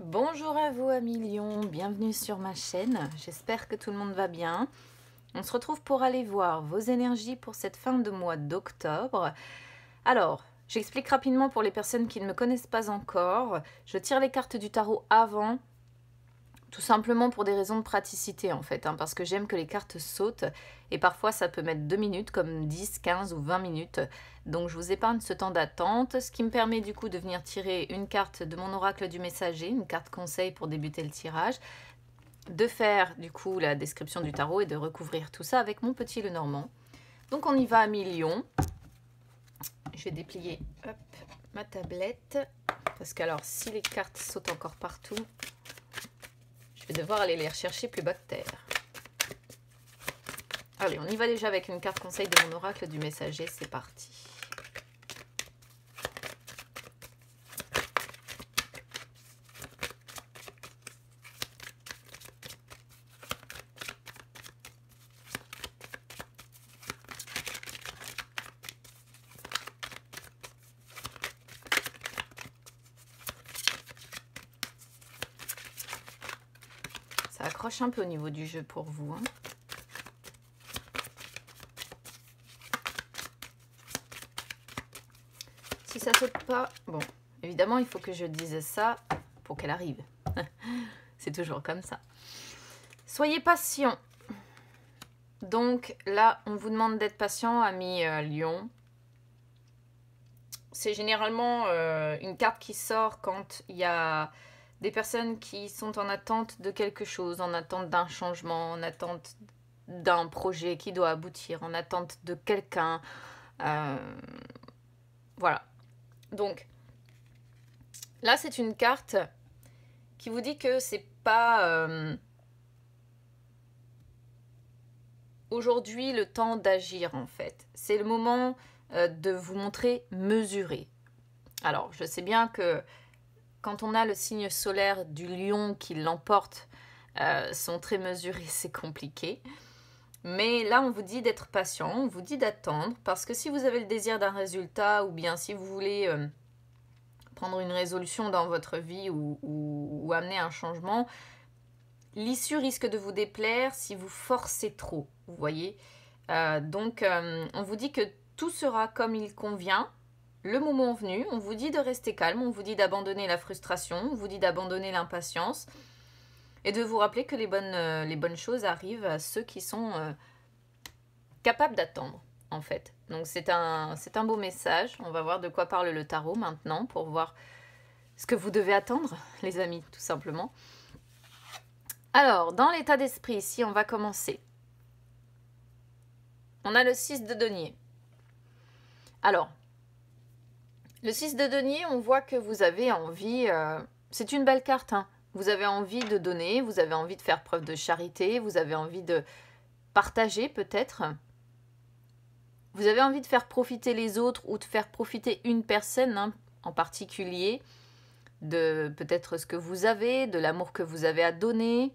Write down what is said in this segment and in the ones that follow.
Bonjour à vous amis Lion, bienvenue sur ma chaîne, j'espère que tout le monde va bien. On se retrouve pour aller voir vos énergies pour cette fin de mois d'octobre. Alors, j'explique rapidement pour les personnes qui ne me connaissent pas encore. Je tire les cartes du tarot avant, tout simplement pour des raisons de praticité en fait, parce que j'aime que les cartes sautent et parfois ça peut mettre 2 minutes comme 10, 15 ou 20 minutes. Donc je vous épargne ce temps d'attente, ce qui me permet du coup de venir tirer une carte de mon oracle du messager, une carte conseil pour débuter le tirage, de faire du coup la description du tarot et de recouvrir tout ça avec mon petit Lenormand. Donc on y va à Lion. Je vais déplier hop, ma tablette, parce que alors si les cartes sautent encore partout, je vais devoir aller les rechercher plus bas que terre. Allez, on y va déjà avec une carte conseil de mon oracle du messager, c'est parti. Ça accroche un peu au niveau du jeu pour vous, hein. Si ça saute pas, bon, évidemment, il faut que je dise ça pour qu'elle arrive. C'est toujours comme ça. Soyez patient. Donc là, on vous demande d'être patient, amis Lion. C'est généralement une carte qui sort quand il y a des personnes qui sont en attente de quelque chose, en attente d'un changement, en attente d'un projet qui doit aboutir, en attente de quelqu'un. Voilà. Donc, là, c'est une carte qui vous dit que c'est pas aujourd'hui le temps d'agir, en fait. C'est le moment de vous montrer mesuré. Alors, je sais bien que quand on a le signe solaire du lion qui l'emporte, sont très mesurés, c'est compliqué. Mais là, on vous dit d'être patient, on vous dit d'attendre, parce que si vous avez le désir d'un résultat, ou bien si vous voulez prendre une résolution dans votre vie ou amener un changement, l'issue risque de vous déplaire si vous forcez trop, vous voyez. Donc, on vous dit que tout sera comme il convient, le moment venu, on vous dit de rester calme, on vous dit d'abandonner la frustration, on vous dit d'abandonner l'impatience et de vous rappeler que les bonnes choses arrivent à ceux qui sont capables d'attendre, en fait. Donc c'est un beau message. On va voir de quoi parle le tarot maintenant pour voir ce que vous devez attendre, les amis, tout simplement. Alors, dans l'état d'esprit, ici, on va commencer. On a le 6 de denier. Alors, le 6 de denier, on voit que vous avez envie, c'est une belle carte, hein. Vous avez envie de donner, vous avez envie de faire preuve de charité, vous avez envie de partager peut-être. Vous avez envie de faire profiter les autres ou de faire profiter une personne hein, en particulier de peut-être ce que vous avez, de l'amour que vous avez à donner.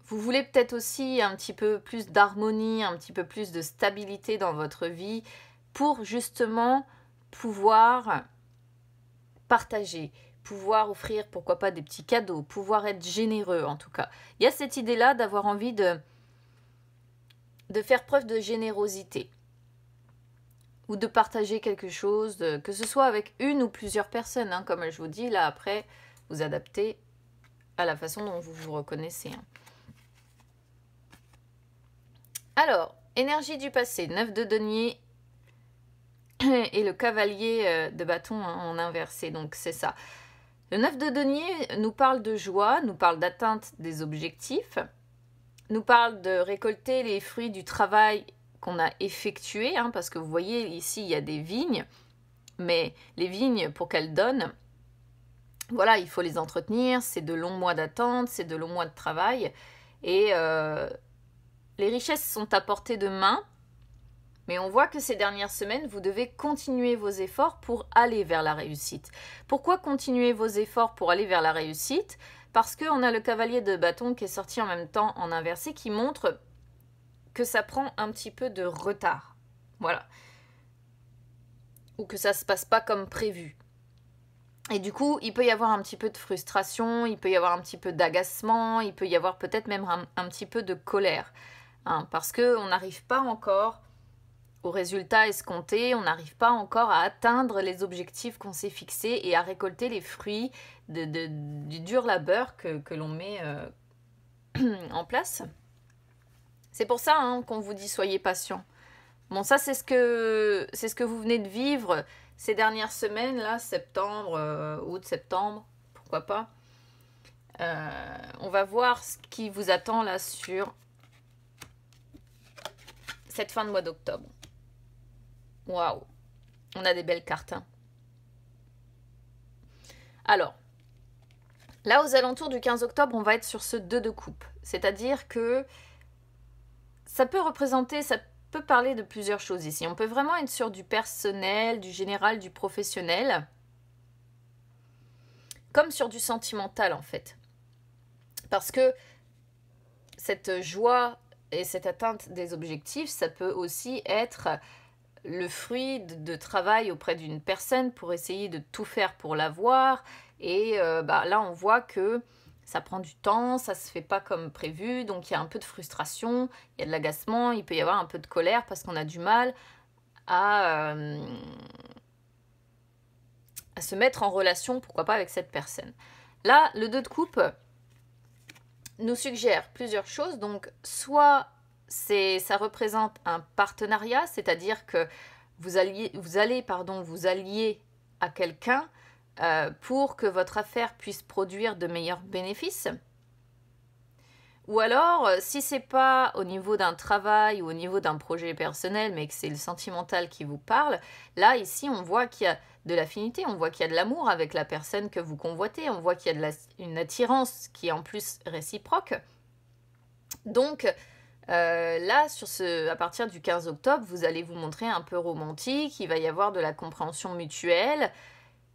Vous voulez peut-être aussi un petit peu plus d'harmonie, un petit peu plus de stabilité dans votre vie pour justement pouvoir partager, pouvoir offrir, pourquoi pas, des petits cadeaux, pouvoir être généreux en tout cas. Il y a cette idée-là d'avoir envie de faire preuve de générosité ou de partager quelque chose, que ce soit avec une ou plusieurs personnes, hein, comme je vous dis, là après, vous adaptez à la façon dont vous vous reconnaissez. Hein. Alors, énergie du passé, 9 de denier et le cavalier de bâton hein, en inversé, donc c'est ça. Le 9 de denier nous parle de joie, nous parle d'atteinte des objectifs, nous parle de récolter les fruits du travail qu'on a effectué, hein, parce que vous voyez ici il y a des vignes, mais les vignes pour qu'elles donnent, voilà, il faut les entretenir, c'est de longs mois d'attente, c'est de longs mois de travail, et les richesses sont à portée de main, mais on voit que ces dernières semaines, vous devez continuer vos efforts pour aller vers la réussite. Pourquoi continuer vos efforts pour aller vers la réussite ? Parce qu'on a le cavalier de bâton qui est sorti en même temps en inversé qui montre que ça prend un petit peu de retard. Voilà. Ou que ça ne se passe pas comme prévu. Et du coup, il peut y avoir un petit peu de frustration, il peut y avoir un petit peu d'agacement, il peut y avoir peut-être même un petit peu de colère. Hein, parce qu'on n'arrive pas encore au résultat escompté, on n'arrive pas encore à atteindre les objectifs qu'on s'est fixés et à récolter les fruits du dur labeur que l'on met en place. C'est pour ça hein, qu'on vous dit soyez patient. Bon, ça c'est ce que vous venez de vivre ces dernières semaines, là, septembre, août, septembre, pourquoi pas. On va voir ce qui vous attend là sur cette fin de mois d'octobre. Waouh, on a des belles cartes. Hein. Alors, là aux alentours du 15 octobre, on va être sur ce 2 de coupe. C'est-à-dire que ça peut représenter, ça peut parler de plusieurs choses ici. On peut vraiment être sur du personnel, du général, du professionnel, comme sur du sentimental en fait. Parce que cette joie et cette atteinte des objectifs, ça peut aussi être le fruit de travail auprès d'une personne pour essayer de tout faire pour l'avoir. Et là, on voit que ça prend du temps, ça se fait pas comme prévu, donc il y a un peu de frustration, il y a de l'agacement, il peut y avoir un peu de colère parce qu'on a du mal à se mettre en relation, pourquoi pas avec cette personne. Là, le 2 de coupe nous suggère plusieurs choses. Donc, soit ça représente un partenariat, c'est-à-dire que vous allez vous allier à quelqu'un pour que votre affaire puisse produire de meilleurs bénéfices. Ou alors, si c'est pas au niveau d'un travail ou au niveau d'un projet personnel, mais que c'est le sentimental qui vous parle, là, ici, on voit qu'il y a de l'affinité, on voit qu'il y a de l'amour avec la personne que vous convoitez, on voit qu'il y a une attirance qui est en plus réciproque. Donc, là, à partir du 15 octobre, vous allez vous montrer un peu romantique, il va y avoir de la compréhension mutuelle.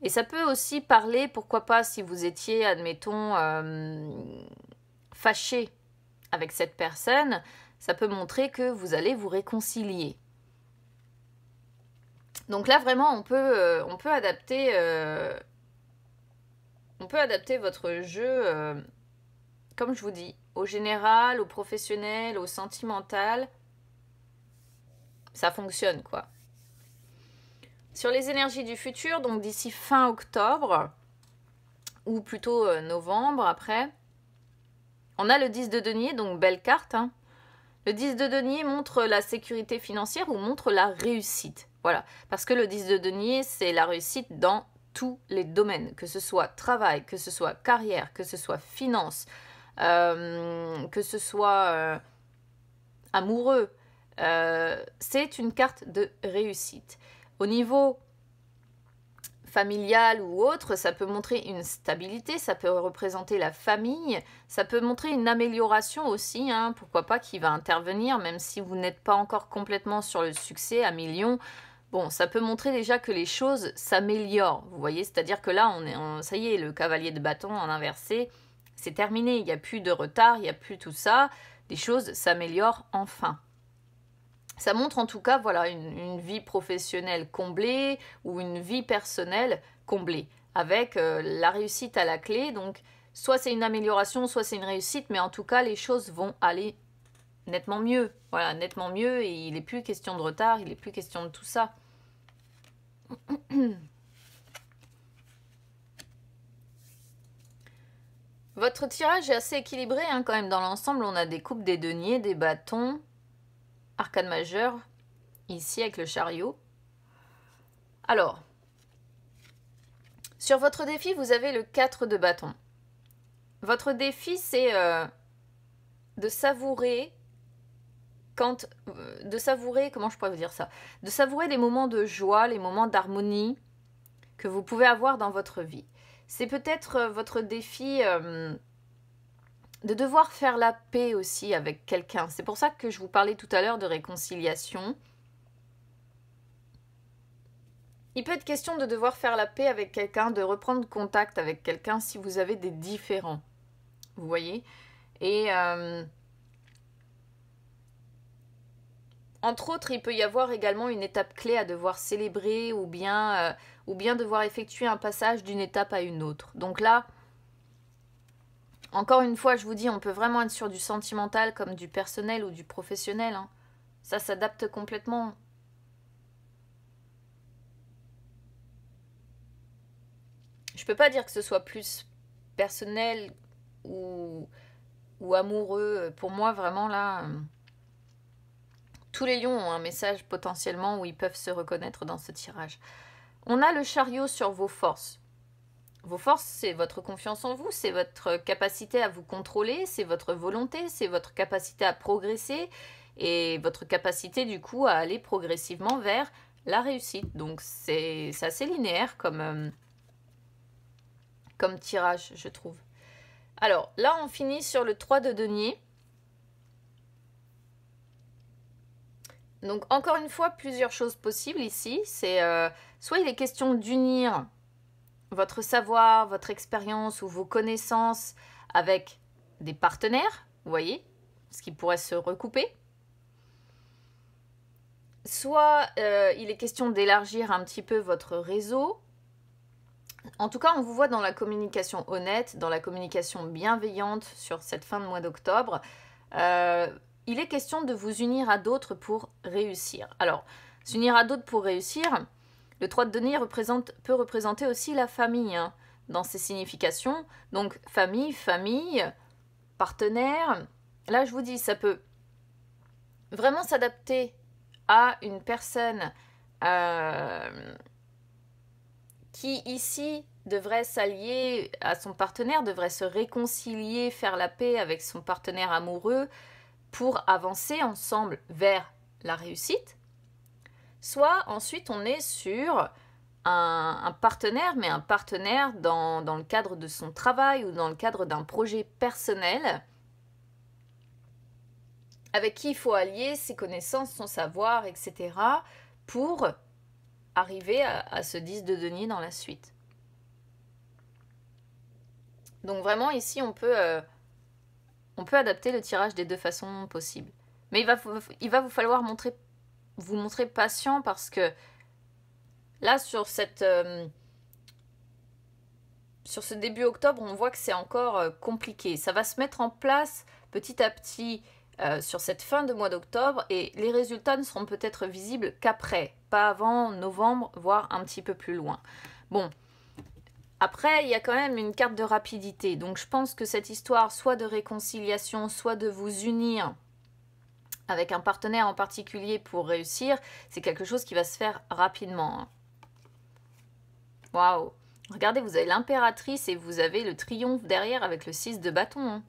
Et ça peut aussi parler, pourquoi pas, si vous étiez, admettons, fâché avec cette personne, ça peut montrer que vous allez vous réconcilier. Donc là, vraiment, on peut adapter votre jeu, comme je vous dis, au général, au professionnel, au sentimental. Ça fonctionne, quoi. Sur les énergies du futur, donc d'ici fin octobre, ou plutôt novembre après, on a le 10 de denier, donc belle carte. Hein. Le 10 de denier montre la sécurité financière ou montre la réussite. Voilà, parce que le 10 de denier, c'est la réussite dans tous les domaines, que ce soit travail, que ce soit carrière, que ce soit finance, que ce soit amoureux. C'est une carte de réussite. Au niveau familial ou autre, ça peut montrer une stabilité, ça peut représenter la famille, ça peut montrer une amélioration aussi, hein, pourquoi pas, qui va intervenir, même si vous n'êtes pas encore complètement sur le succès à millions. Bon, ça peut montrer déjà que les choses s'améliorent, vous voyez, c'est-à-dire que là, ça y est, le cavalier de bâton en inversé, c'est terminé, il n'y a plus de retard, il n'y a plus tout ça, les choses s'améliorent enfin. Ça montre en tout cas voilà, une vie professionnelle comblée ou une vie personnelle comblée, avec la réussite à la clé. Donc, soit c'est une amélioration, soit c'est une réussite, mais en tout cas, les choses vont aller nettement mieux. Voilà, nettement mieux, et il n'est plus question de retard, il n'est plus question de tout ça. Votre tirage est assez équilibré, hein, quand même. Dans l'ensemble, on a des coupes, des deniers, des bâtons, arcane majeure, ici avec le chariot. Alors, sur votre défi, vous avez le 4 de bâton. Votre défi, c'est de savourer, comment je pourrais vous dire ça, de savourer les moments de joie, les moments d'harmonie que vous pouvez avoir dans votre vie. C'est peut-être votre défi de devoir faire la paix aussi avec quelqu'un. C'est pour ça que je vous parlais tout à l'heure de réconciliation. Il peut être question de devoir faire la paix avec quelqu'un, de reprendre contact avec quelqu'un si vous avez des différends. Vous voyez ? Et en Entre autres, il peut y avoir également une étape clé à devoir célébrer ou bien devoir effectuer un passage d'une étape à une autre. Donc là, encore une fois, je vous dis, on peut vraiment être sur du sentimental comme du personnel ou du professionnel, hein. Ça s'adapte complètement. Je peux pas dire que ce soit plus personnel ou amoureux. Pour moi, vraiment, là, tous les lions ont un message potentiellement où ils peuvent se reconnaître dans ce tirage. On a le chariot sur vos forces. Vos forces, c'est votre confiance en vous, c'est votre capacité à vous contrôler, c'est votre volonté, c'est votre capacité à progresser et votre capacité du coup à aller progressivement vers la réussite. Donc c'est assez linéaire comme tirage, je trouve. Alors là, on finit sur le 3 de denier. Donc encore une fois, plusieurs choses possibles ici. C'est soit il est question d'unir votre savoir, votre expérience ou vos connaissances avec des partenaires, vous voyez, ce qui pourrait se recouper. Soit il est question d'élargir un petit peu votre réseau. En tout cas, on vous voit dans la communication honnête, dans la communication bienveillante sur cette fin de mois d'octobre. Il est question de vous unir à d'autres pour réussir. Alors, s'unir à d'autres pour réussir, le 3 de denier peut représenter aussi la famille, hein, dans ses significations. Donc, famille, partenaire. Là, je vous dis, ça peut vraiment s'adapter à une personne qui, ici, devrait s'allier à son partenaire, devrait se réconcilier, faire la paix avec son partenaire amoureux pour avancer ensemble vers la réussite. Soit ensuite on est sur un partenaire, mais un partenaire dans le cadre de son travail ou dans le cadre d'un projet personnel avec qui il faut allier ses connaissances, son savoir, etc. pour arriver à ce 10 de denier dans la suite. Donc vraiment ici on peut adapter le tirage des deux façons possibles. Mais il va vous falloir vous montrer patient parce que là, sur ce début octobre, on voit que c'est encore compliqué. Ça va se mettre en place petit à petit sur cette fin de mois d'octobre et les résultats ne seront peut-être visibles qu'après, pas avant novembre, voire un petit peu plus loin. Bon, après, il y a quand même une carte de rapidité. Donc je pense que cette histoire, soit de réconciliation, soit de vous unir avec un partenaire en particulier pour réussir, c'est quelque chose qui va se faire rapidement. Waouh! Regardez, vous avez l'impératrice et vous avez le triomphe derrière avec le 6 de bâton.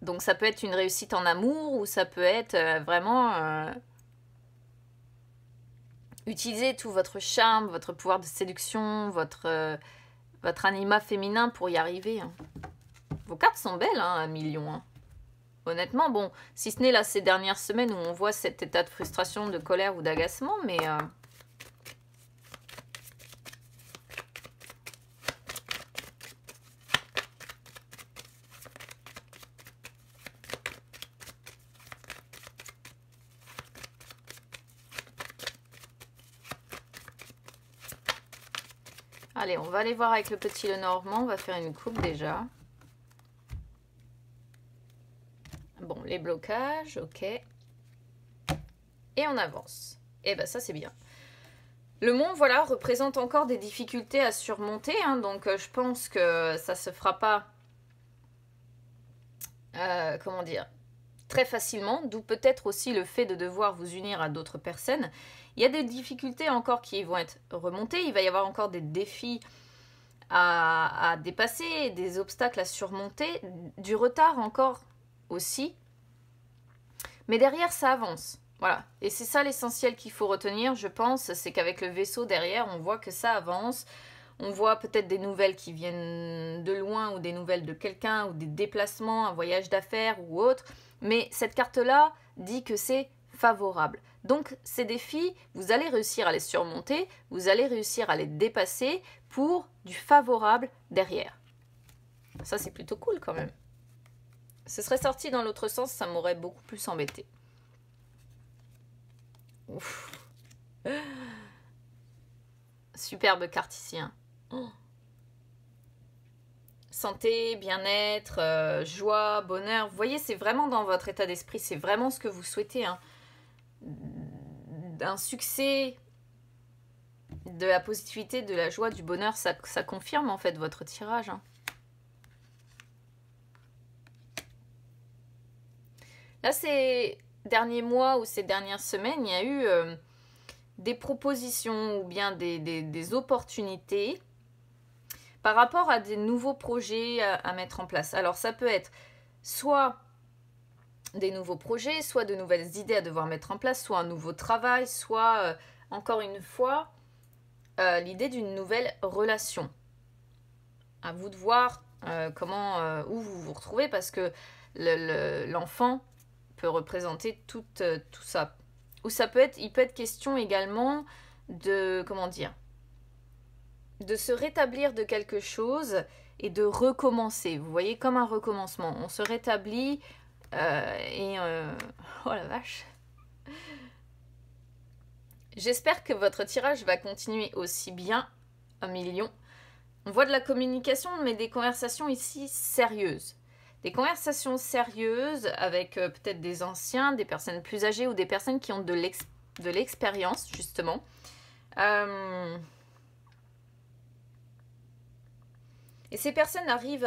Donc ça peut être une réussite en amour ou ça peut être vraiment utiliser tout votre charme, votre pouvoir de séduction, votre anima féminin pour y arriver. Vos cartes sont belles, hein, à million. Hein. Honnêtement, bon, si ce n'est là ces dernières semaines où on voit cet état de frustration, de colère ou d'agacement, mais... Allez, on va aller voir avec le petit Lenormand, on va faire une coupe déjà. Bon, les blocages, ok. Et on avance. Et ben ça c'est bien. Le mont, voilà, représente encore des difficultés à surmonter, hein, donc je pense que ça se fera pas, comment dire, très facilement, d'où peut-être aussi le fait de devoir vous unir à d'autres personnes. Il y a des difficultés encore qui vont être remontées, il va y avoir encore des défis à dépasser, des obstacles à surmonter, du retard encore aussi. Mais derrière, ça avance. Voilà. Et c'est ça l'essentiel qu'il faut retenir, je pense, c'est qu'avec le vaisseau derrière, on voit que ça avance. On voit peut-être des nouvelles qui viennent de loin ou des nouvelles de quelqu'un ou des déplacements, un voyage d'affaires ou autre. Mais cette carte-là dit que c'est favorable. Donc ces défis, vous allez réussir à les surmonter, vous allez réussir à les dépasser pour du favorable derrière. Ça, c'est plutôt cool quand même. Ce serait sorti dans l'autre sens, ça m'aurait beaucoup plus embêté. Ouf. Superbe carte ici. Hein. Oh. Santé, bien-être, joie, bonheur. Vous voyez, c'est vraiment dans votre état d'esprit. C'est vraiment ce que vous souhaitez. Hein. Un succès, de la positivité, de la joie, du bonheur, ça confirme en fait votre tirage. Hein. Là, ces derniers mois ou ces dernières semaines, il y a eu des propositions ou bien des opportunités par rapport à des nouveaux projets à mettre en place. Alors, ça peut être soit des nouveaux projets, soit de nouvelles idées à devoir mettre en place, soit un nouveau travail, soit, encore une fois, l'idée d'une nouvelle relation. À vous de voir où vous vous retrouvez, parce que l'enfant peut représenter tout ça. Ou il peut être question également de, comment dire, de se rétablir de quelque chose et de recommencer. Vous voyez, comme un recommencement. On se rétablit oh la vache. J'espère que votre tirage va continuer aussi bien, 1 million. On voit de la communication, mais des conversations ici sérieuses. Des conversations sérieuses avec peut-être des anciens, des personnes plus âgées ou des personnes qui ont de l'expérience, justement. Et ces personnes arrivent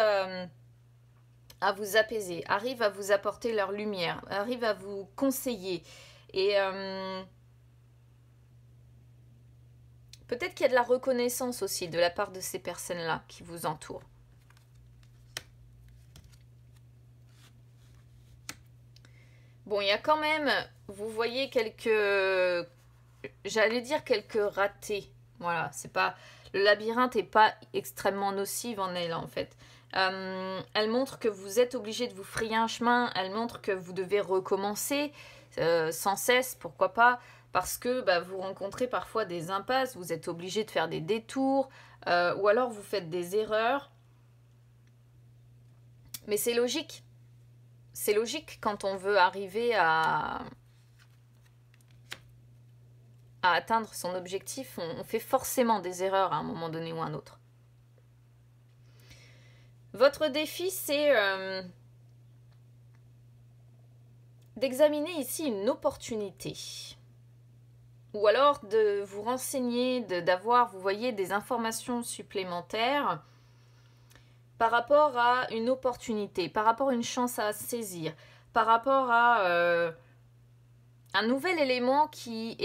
à vous apaiser, arrivent à vous apporter leur lumière, arrivent à vous conseiller. Et peut-être qu'il y a de la reconnaissance aussi de la part de ces personnes-là qui vous entourent. Bon, il y a quand même, vous voyez j'allais dire quelques ratés. Voilà, c'est pas, le labyrinthe n'est pas extrêmement nocive en elle, en fait. Elle montre que vous êtes obligé de vous frayer un chemin, elle montre que vous devez recommencer sans cesse, pourquoi pas, parce que vous rencontrez parfois des impasses, vous êtes obligé de faire des détours, ou alors vous faites des erreurs. Mais c'est logique. C'est logique quand on veut arriver à atteindre son objectif, on fait forcément des erreurs à un moment donné ou à un autre. Votre défi, c'est d'examiner ici une opportunité. Ou alors de vous renseigner, d'avoir, vous voyez, des informations supplémentaires par rapport à une opportunité, par rapport à une chance à saisir, par rapport à un nouvel élément qui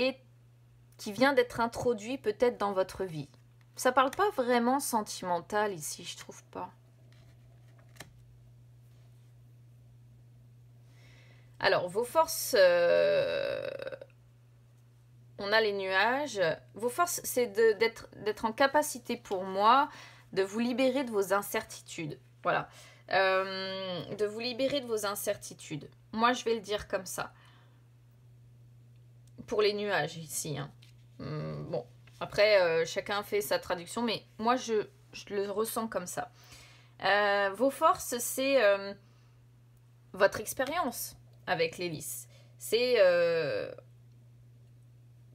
vient d'être introduit peut-être dans votre vie. Ça parle pas vraiment sentimental ici, je trouve pas. Alors, vos forces, on a les nuages. Vos forces, c'est d'être en capacité pour moi de vous libérer de vos incertitudes. Voilà. De vous libérer de vos incertitudes. Moi, je vais le dire comme ça. Pour les nuages ici. Hein. Bon, après, chacun fait sa traduction, mais moi, je le ressens comme ça. Vos forces, c'est votre expérience avec l'hélice. C'est,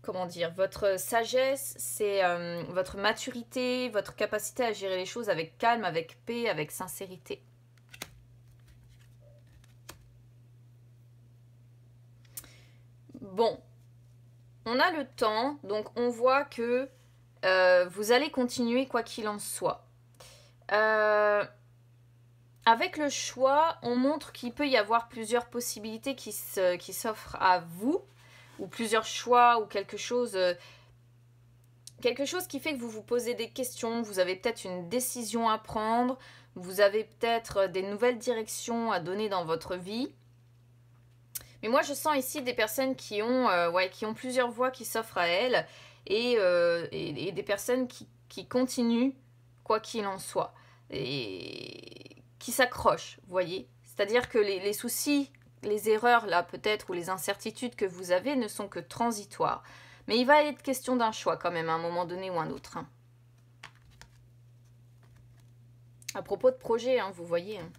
comment dire, votre sagesse, c'est votre maturité, votre capacité à gérer les choses avec calme, avec paix, avec sincérité. Bon, on a le temps, donc on voit que vous allez continuer quoi qu'il en soit. Avec le choix, on montre qu'il peut y avoir plusieurs possibilités qui s'offrent à vous, ou plusieurs choix, ou quelque chose qui fait que vous vous posez des questions, vous avez peut-être une décision à prendre, vous avez peut-être des nouvelles directions à donner dans votre vie. Mais moi, je sens ici des personnes qui ont plusieurs voies qui s'offrent à elles, et des personnes qui continuent quoi qu'il en soit. Et qui s'accrochent, vous voyez. C'est-à-dire que les soucis, les erreurs, là, peut-être, ou les incertitudes que vous avez ne sont que transitoires. Mais il va être question d'un choix, quand même, à un moment donné ou un autre. Hein. À propos de projet, hein, vous voyez. Hein.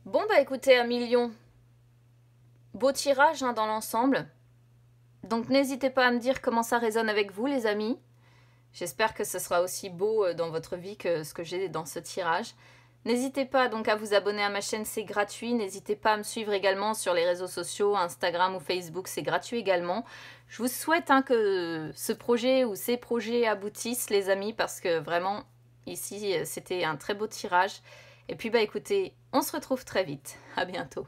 Bon, écoutez, 1 million. beau tirage hein, dans l'ensemble. Donc n'hésitez pas à me dire comment ça résonne avec vous les amis. J'espère que ce sera aussi beau dans votre vie que ce que j'ai dans ce tirage. N'hésitez pas donc à vous abonner à ma chaîne, c'est gratuit. N'hésitez pas à me suivre également sur les réseaux sociaux, Instagram ou Facebook, c'est gratuit également. Je vous souhaite hein, que ce projet ou ces projets aboutissent les amis parce que vraiment ici c'était un très beau tirage. Et puis bah écoutez, on se retrouve très vite. À bientôt.